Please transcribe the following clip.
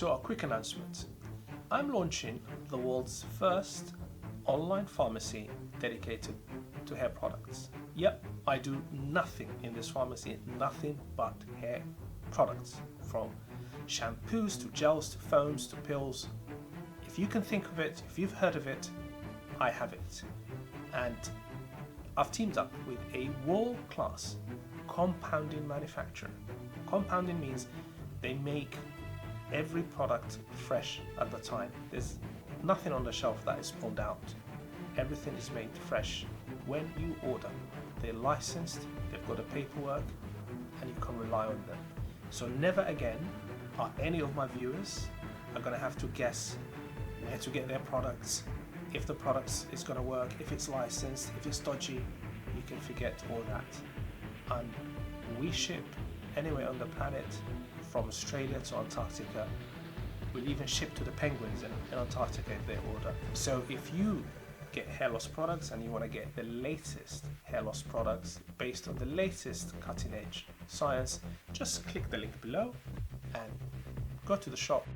So a quick announcement. I'm launching the world's first online pharmacy dedicated to hair products. Yep, I do nothing in this pharmacy, nothing but hair products, from shampoos to gels to foams to pills. If you can think of it, if you've heard of it, I have it. And I've teamed up with a world-class compounding manufacturer. Compounding means they make every product fresh at the time. There's nothing on the shelf that is pulled out. Everything is made fresh when you order. They're licensed, they've got the paperwork, and you can rely on them. So never again are any of my viewers are going to have to guess where to get their products, if the product is going to work, if it's licensed, if it's dodgy. You can forget all that. And we ship anywhere on the planet, from Australia to Antarctica. We'll even ship to the penguins in Antarctica if they order. So if you get hair loss products and you want to get the latest hair loss products based on the latest cutting edge science, just click the link below and go to the shop.